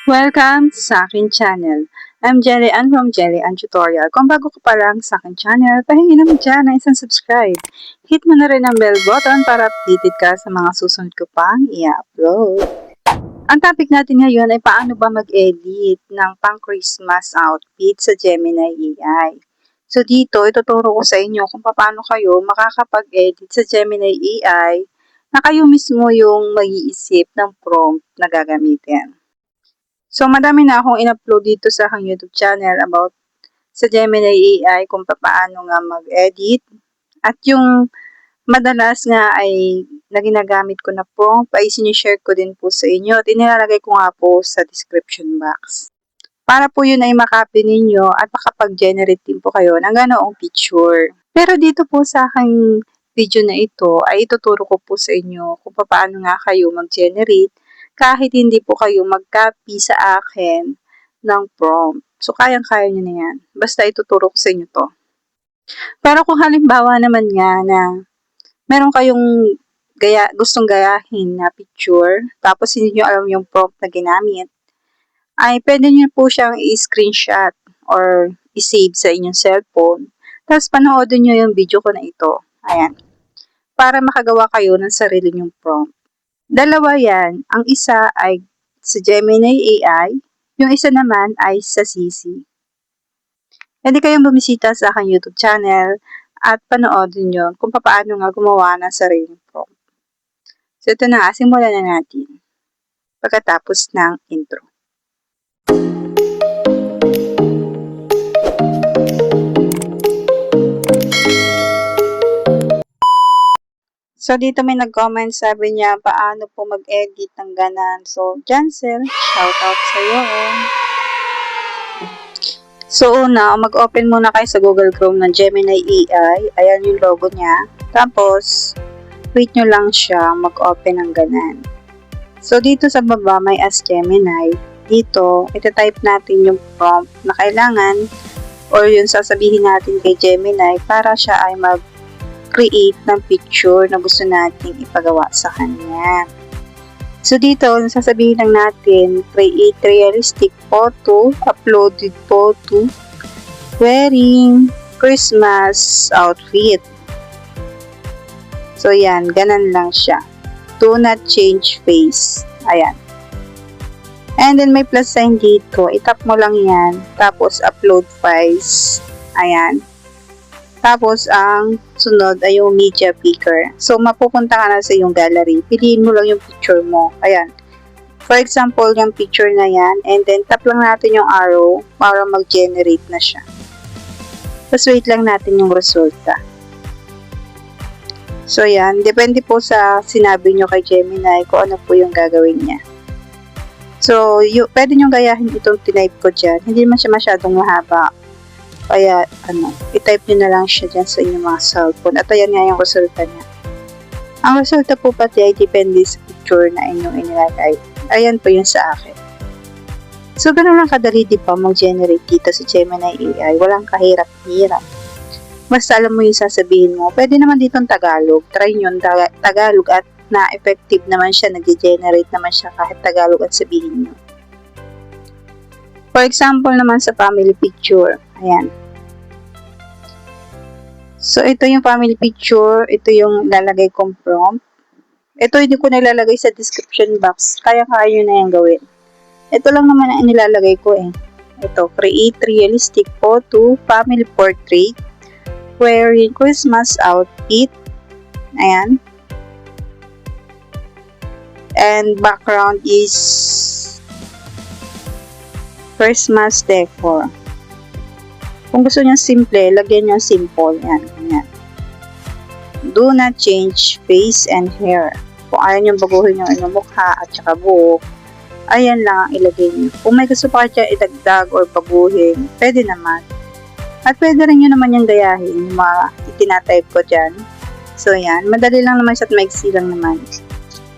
Welcome sa aking channel. I'm Jelly Ann from Jelly Ann Tutorial. Kung bago ka pa lang sa aking channel, pahingi naman dyan na isang subscribe. Hit mo na rin ang bell button para updated ka sa mga susunod ko pang i-upload. Ang topic natin ngayon ay paano ba mag-edit ng pang-Christmas outfit sa Gemini AI. So dito, ituturo ko sa inyo kung paano kayo makakapag-edit sa Gemini AI na kayo mismo yung mag-iisip ng prompt na gagamitin. So, madami na akong in-upload dito sa aking YouTube channel about sa Gemini AI kung paano nga mag-edit. At yung madalas nga ay na ginagamit ko na prompt ay sinishare ko din po sa inyo at inilalagay ko nga po sa description box. Para po yun ay makopy ninyo at makapag-generate din po kayo ng ganoong picture. Pero dito po sa aking video na ito ay ituturo ko po sa inyo kung paano nga kayo mag-generate kahit hindi po kayo mag-copy sa akin ng prompt. So, kayang-kaya nyo na yan. Basta ituturo ko sa inyo to. Pero kung halimbawa naman nga na meron kayong gustong gayahin na picture, tapos hindi nyo alam yung prompt na ginamit, ay pwede nyo po siyang i-screenshot or i-save sa inyong cellphone. Tapos panoodin nyo yung video ko na ito. Ayan. Para makagawa kayo ng sarili nyong prompt. Dalawa yan. Ang isa ay sa Gemini AI, yung isa naman ay sa CC. Pwede kayong bumisita sa aking YouTube channel at panoodin nyo kung paano nga gumawa ng sariling prompt. So ito na, simulan na natin pagkatapos ng intro. So, dito may nag-comment, sabi niya, paano po mag-edit ng ganan. So, Jansel, shoutout sa'yo. So, una, mag-open muna kayo sa Google Chrome ng Gemini AI. Ayan yung logo niya. Tapos, wait nyo lang siya mag-open ng ganan. So, dito sa baba, may Ask Gemini. Dito, itatype natin yung prompt na kailangan or yung sasabihin natin kay Gemini para siya ay mag-create ng picture na gusto nating ipagawa sa kanya. So dito, sasabihin lang natin, create realistic photo, uploaded photo, wearing Christmas outfit. So yan, ganan lang siya. Do not change face. Ayan. And then may plus sign dito, itap mo lang yan, tapos upload files. Ayan. Tapos, ang sunod ay yung media picker. So, mapupunta ka na sa yung gallery. Piliin mo lang yung picture mo. Ayan. For example, yung picture na yan. And then, tap lang natin yung arrow para mag-generate na siya. Tapos, wait lang natin yung resulta. So, yan. Depende po sa sinabi nyo kay Gemini kung ano po yung gagawin niya. So, pwede nyo gayahin itong tinype ko dyan. Hindi naman siya masyadong mahaba. Kaya, i-type nyo na lang siya dyan sa inyong mga cellphone. At ayan nga yung resulta niya. Ang resulta po pati ay depende sa picture na inyong inilagay. Ayan po yun sa akin. So, ganoon lang kadali di pa mag-generate dito sa Gemini AI. Walang kahirap-hirap. Basta alam mo yung sasabihin mo. Pwede naman ditong Tagalog. Try nyo Tagalog at na-effective naman siya. Nag-generate naman siya kahit Tagalog at sabihin nyo. For example naman sa family picture. Ayan. So, ito yung family picture. Ito yung lalagay kong prompt. Ito hindi ko nilalagay sa description box. Kaya-kaya nyo na yung gawin. Ito lang naman ang nilalagay ko eh. Ito, create realistic photo, family portrait, wearing Christmas outfit. Ayan. And background is Christmas decor. Kung gusto niyo simple, lagyan niyo simple. Yan, ganyan. Do not change face and hair. Kung ayaw niyo baguhin yung inyong mukha at saka buhok, ayan lang ang ilagay niyo. Kung may gusto pa kayo idagdag or baguhin, pwede naman. At pwede rin nyo naman yung gayahin, yung mga itinatype ko dyan. So yan, madali lang naman siya at maiksi lang naman.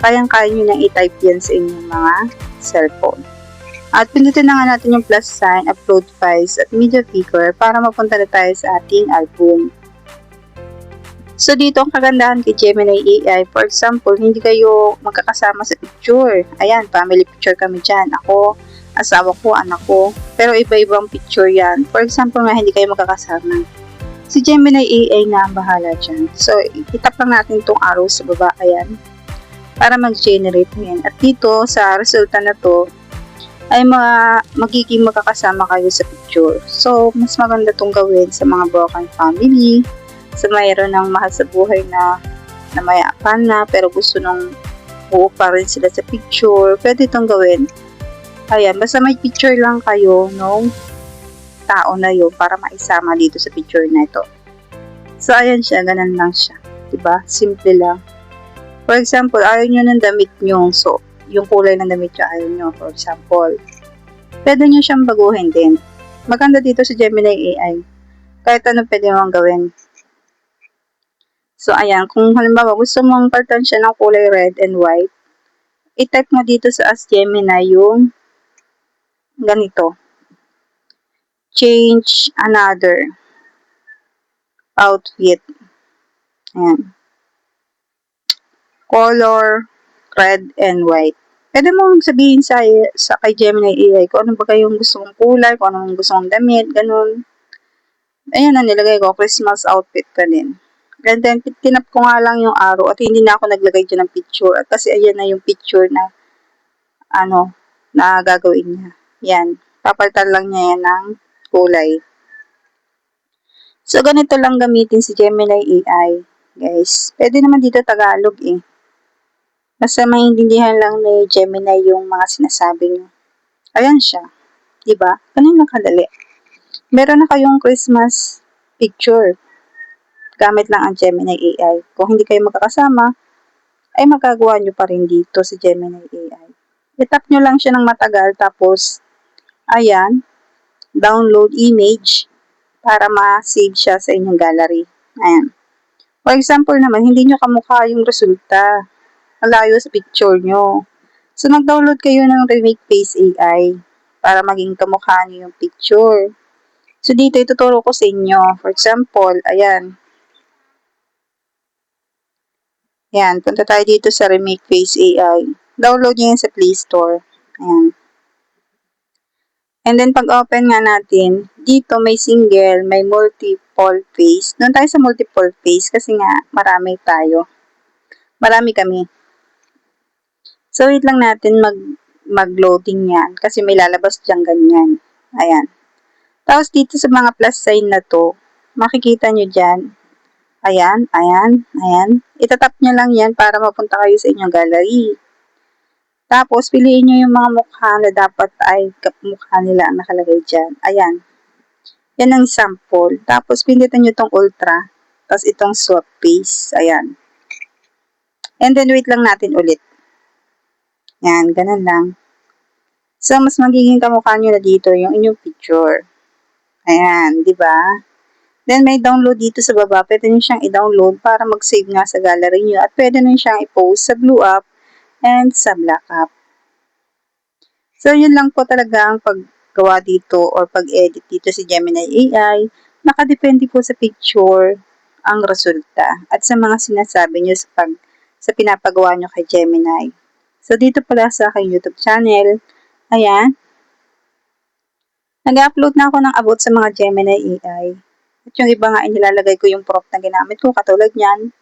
Kayang-kaya nyo nang i-type yan sa inyong mga cellphone. At pindutin na nga natin yung plus sign, upload files at media picker para mapunta na tayo sa ating album. So, dito ang kagandahan kay Gemini AI. For example, hindi kayo magkakasama sa picture. Ayan, family picture kami dyan. Ako asawa ko, anak ko. Pero iba-ibang picture yan. For example nga, hindi kayo magkakasama. Si Gemini AI na ang bahala dyan. So, itap lang natin itong arrow sa baba. Ayan. Para mag-generate yan. At dito, sa resulta na to, ay magiging magkakasama kayo sa picture. So, mas maganda itong gawin sa mga broken family, sa mayroon ng mahal sa buhay na mayapan na, pero gusto nung buo pa rin sila sa picture. Pwede itong gawin. Ayan, basta may picture lang kayo nung tao na yun para maisama dito sa picture na ito. So, ayan siya, ganun lang siya. Diba? Simple lang. For example, ayaw nyo ng damit nyo. So, yung kulay ng damit nyo ayaw nyo, for example. Pwede nyo siyang baguhin din. Maganda dito sa Gemini AI. Kahit anong pwede mong gawin. So, ayan. Kung halimbawa gusto mong palitan siya ng kulay red and white, i-type mo dito sa Ask Gemini yung ganito. Change another outfit. Ayan. Color red and white. Pwede mong sabihin sa kay Gemini AI kung ano ba yung gusto mong kulay, kung ano gusto mong damit, ganun. Ayan na nilagay ko, Christmas outfit ka din. And then, tinap ko nga lang yung arrow at hindi na ako naglagay dyan ng picture. At kasi ayan na yung picture na na gagawin niya. Yan. Papalitan lang niya yan ng kulay. So, ganito lang gamitin si Gemini AI, guys. Pwede naman dito Tagalog eh. Basta maintindihan lang ni Gemini yung mga sinasabi niyo. Ayan siya. Diba? Ganun lang kadali. Meron na kayong Christmas picture. Gamit lang ang Gemini AI. Kung hindi kayo magkakasama, ay magagawa nyo pa rin dito sa Gemini AI. I-tap nyo lang siya ng matagal, tapos, ayan, download image para ma-save siya sa inyong gallery. Ayan. For example naman, hindi nyo kamukha yung resulta. Malayo sa picture nyo. So, nag-download kayo ng Remake Face AI para maging kamukha nyo yung picture. So, dito ituturo ko sa inyo. For example, ayan. Ayan, punta tayo dito sa Remake Face AI. Download nyo yan sa Play Store. Ayan. And then, pag-open nga natin, dito may single, may multiple face. Doon tayo sa multiple face kasi nga, marami tayo. Marami kami. So, wait lang natin mag-loading yan kasi may lalabas dyan ganyan. Ayan. Tapos, dito sa mga plus sign na to, makikita nyo dyan. Ayan, ayan, ayan. Itatap nyo lang yan para mapunta kayo sa inyong gallery. Tapos, piliin nyo yung mga mukha na dapat ay mukha nila ang nakalagay dyan. Ayan. Yan ang sample. Tapos, pindutin nyo itong ultra. Tapos, itong swap face. Ayan. And then, wait lang natin ulit. Yan, ganun lang. So, mas magiging kamukha nyo na dito yung inyong picture. Ayan, di ba? Then, may download dito sa baba. Pwede nyo siyang i-download para mag-save nga sa gallery nyo. At pwede nyo siyang i-post sa Blue Up and sa Black Up. So, yun lang po talaga ang paggawa dito or pag-edit dito si Gemini AI. Nakadepende po sa picture ang resulta at sa mga sinasabi nyo sa pinapagawa nyo kay Gemini. So, dito pala sa aking YouTube channel, ayan, nag-upload na ako ng about sa mga Gemini AI. At yung iba nga, inilalagay ko yung prompt na ginamit ko, katulad yan,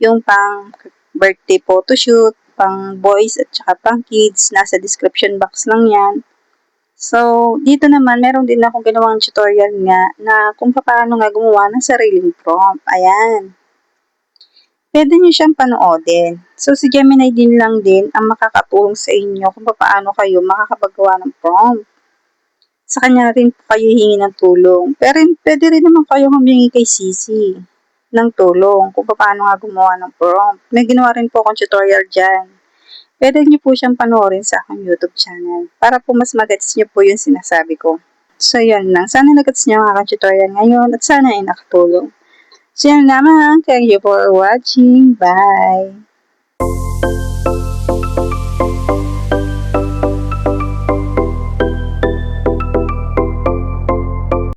yung pang birthday photoshoot, pang boys at saka pang kids, nasa description box lang yan. So, dito naman, meron din akong ginawang tutorial nga na kung paano nga gumawa ng sariling prompt. Ayan. Pwede nyo siyang panoodin. So, si Gemini din lang din ang makakatulong sa inyo kung paano kayo makakapagawa ng prompt. Sa kanya rin po kayo hihingi ng tulong. Pero pwede rin naman kayo humingi kay Sisi ng tulong kung paano nga gumawa ng prompt. May ginawa rin po akong tutorial dyan. Pwede nyo po siyang panoorin sa aking YouTube channel para po mas magets nyo po yung sinasabi ko. So, yun lang. Sana nagets nyo ang aking tutorial ngayon at sana ay nakatulong. So, yun naman. Thank you for watching. Bye!